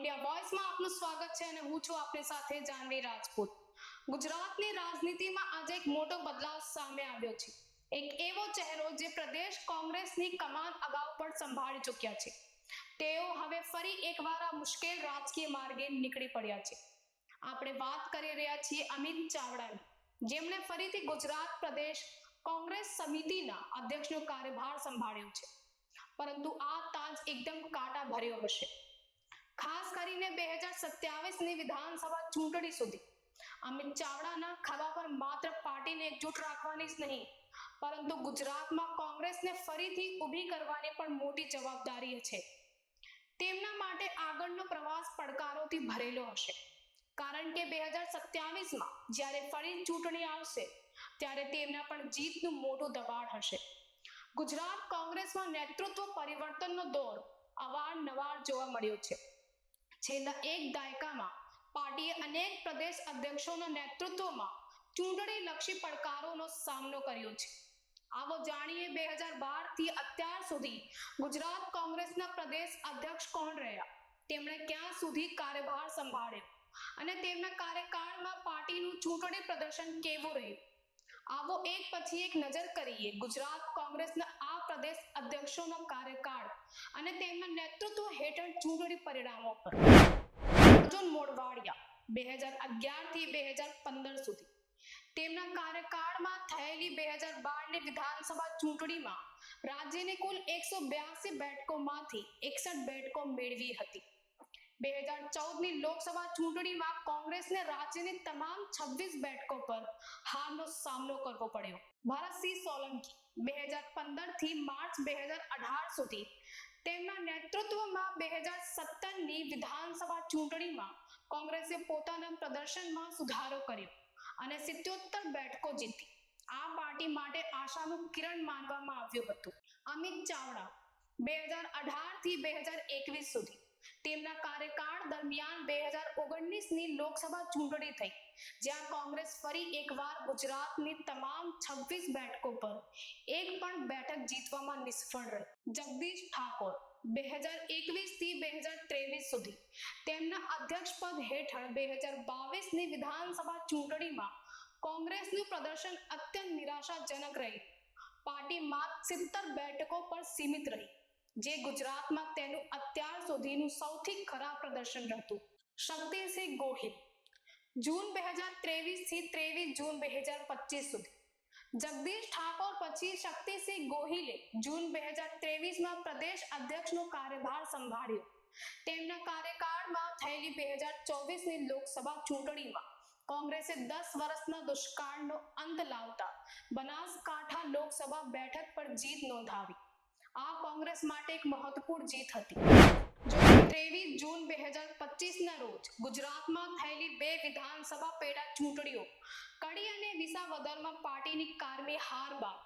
India વોઇસમાં આપનું સ્વાગત છે અને હું છું આપની સાથે જાનવી રાજપૂત. ગુજરાતની રાજનીતિમાં આજે એક મોટો બદલાવ સામે આવ્યો છે. એક એવો ચહેરો જે પ્રદેશ કોંગ્રેસની કમાન અગાઉ પણ સંભાળી ચૂક્યા છે. તેઓ હવે ફરી એકવાર આ મુશ્કેલ રાજકીય માર્ગે નીકળી પડ્યા છે. આપણે વાત કરી રહ્યા છીએ અમિત ચાવડાની, જેમણે ફરીથી ગુજરાત પ્રદેશ કોંગ્રેસ સમિતિના અધ્યક્ષનો કાર્યભાર સંભાળ્યો છે. પરંતુ આ તાજ એકદમ કાંટા ભર્યો હશે. ખાસ કરીને 2027ની વિધાનસભા ચૂંટણી સુધી અમિત ચાવડાના ખભા પર માત્ર પાર્ટીને એકજૂટ રાખવાની જ નહીં, પરંતુ ગુજરાતમાં કોંગ્રેસને ફરીથી ઊભી કરવાની પણ મોટી જવાબદારી છે. તેમના માટે આગળનો પ્રવાસ પડકારોથી ભરેલો હશે, કારણ કે 2027માં જ્યારે ફરી ચૂંટણી આવશે ત્યારે તેમના પણ જીતનું મોટું દબાણ હશે. ગુજરાત કોંગ્રેસમાં નેતૃત્વ પરિવર્તનનો દોર અવારનવાર જોવા મળ્યો છે. છેલ્લા એક દાયકામાં પાર્ટીએ અનેક પ્રદેશ અધ્યક્ષોના નેતૃત્વમાં ચૂંટણીલક્ષી પડકારોનો સામનો કર્યો છે. આવો જાણીએ 2012થી અત્યાર સુધી ગુજરાત કોંગ્રેસના પ્રદેશ અધ્યક્ષ કોણ રહ્યા, તેમણે ક્યાં સુધી કાર્યભાર સંભાળ્યો અને તેમના કાર્યકાળમાં પાર્ટીનું ચૂંટણી પ્રદર્શન કેવું રહ્યું. આવો એક પછી એક નજર કરીએ ગુજરાત કોંગ્રેસના આ પ્રદેશ અધ્યક્ષોનો કાર્યકાળ અને તેમના નેતૃત્વ હેઠળ ચૂંટણી પરિણામો પર. અર્જુન મોઢવાડિયા 2011થી 2015 સુધી. તેમના કાર્યકાળમાં થયેલી 2012ની વિધાનસભા ચૂંટણીમાં રાજ્યની કુલ 182 બેઠકોમાંથી 61 બેઠકો મેળવી હતી. 2014ની લોકસભા ચૂંટણીમાં કોંગ્રેસને રાજ્યની તમામ 26 બેઠકો પર હારનો સામનો કરવો પડ્યો. ભરતસિંહ સોલંકી 2015થી માર્ચ 2018 સુધી તેમના નેતૃત્વમાં 2017ની વિધાનસભા ચૂંટણીમાં કોંગ્રેસે પોતાના પ્રદર્શનમાં સુધારો કર્યો અને 77 બેઠકો જીતી. આ પાર્ટી માટે આશાનું કિરણ માનવામાં આવ્યું હતું. અમિત ચાવડા 2018થી 2021 સુધી. તેમના કાર્યકાળ દરમિયાન 2019ની લોકસભા ચૂંટણી થઈ, જ્યાં કોંગ્રેસ ફરી એકવાર ગુજરાતની તમામ 26 બેઠકો પર એક પણ બેઠક જીતવામાં નિષ્ફળ રહી. જગદીશ ઠાકોર 2021થી 2023 સુધી. તેમના અધ્યક્ષપદ હેઠળ 2022ની વિધાનસભા ચૂંટણીમાં કોંગ્રેસનું પ્રદર્શન અત્યંત નિરાશાજનક રહ્યું. પાર્ટી માત્ર 70 બેઠકો પર સીમિત રહી, જે ગુજરાતમાં તેનું અત્યાર સુધીનું સૌથી ખરાબ પ્રદર્શન હતું. શક્તિસિંહ ગોહિલ જૂન 2023થી 23 જૂન 2025 સુધી. જગદીશ ઠાકોર પછી શક્તિસિંહ ગોહિલે જૂન 2023માં પ્રદેશ અધ્યક્ષનો કાર્યભાર સંભાળ્યો. તેમના કાર્યકાળમાં થયેલી 2024ની લોકસભા ચૂંટણીમાં કોંગ્રેસે 10 વર્ષના દુષ્કાળનો અંત લાવતા બનાસકાંઠા લોકસભા બેઠક પર જીત નોંધાવી. આ કોંગ્રેસ માટે એક મહત્વપૂર્ણ જીત હતી. જો 23 જૂન 2025ના રોજ ગુજરાતમાં થયેલી 2 વિધાનસભા પેટા ચૂંટણીઓ કડી અને વિસાવદરમાં પાર્ટીની કારમી હાર બાદ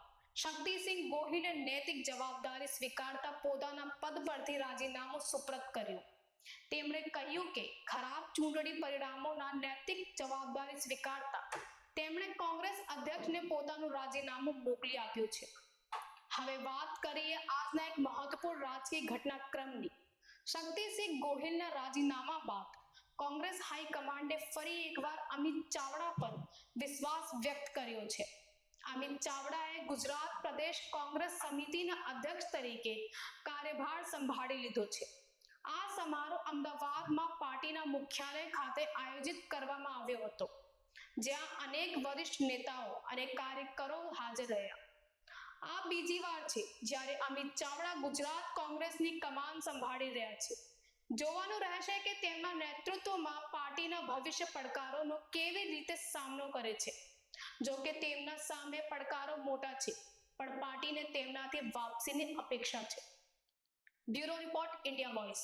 શક્તિસિંહ ગોહિલે નૈતિક જવાબદારી સ્વીકારતા પોતાના પદ પરથી રાજીનામું સુપ્રત કર્યું. તેમણે કહ્યું કે ખરાબ ચૂંટણી પરિણામોના નૈતિક જવાબદારી સ્વીકારતા તેમણે કોંગ્રેસ અધ્યક્ષને પોતાનું રાજીનામું મોકલી આપ્યું છે. હવે વાત કરીએ આજના એક મહત્વપૂર્ણ રાજકીય ઘટનાક્રમની. શક્તિસિંહ ગોહિલના રાજીનામા બાદ કોંગ્રેસ હાઈકમાન્ડે ફરી એકવાર અમિત ચાવડા પર વિશ્વાસ વ્યક્ત કર્યો છે. અમિત ચાવડાએ ગુજરાત પ્રદેશ કોંગ્રેસ સમિતિના અધ્યક્ષ તરીકે કાર્યભાર સંભાળી લીધો છે. આ સમારોહ અમદાવાદમાં પાર્ટીના મુખ્યાલય ખાતે આયોજિત કરવામાં આવ્યો હતો, જ્યાં અનેક વરિષ્ઠ નેતાઓ અને કાર્યકરો હાજર રહ્યા. આ બીજી વાર છે જ્યારે અમિત ચાવડા ગુજરાત કોંગ્રેસની કમાન સંભાળી રહ્યા છે. જોવાનું રહેશે કે તેમના નેતૃત્વમાં પાર્ટીના ભવિષ્ય પડકારોનો કેવી રીતે સામનો કરે છે. જો કે તેમના સામે પડકારો મોટા છે, પણ પાર્ટીને તેમનાથી વાપસીની અપેક્ષા છે. Bureau report, India voice.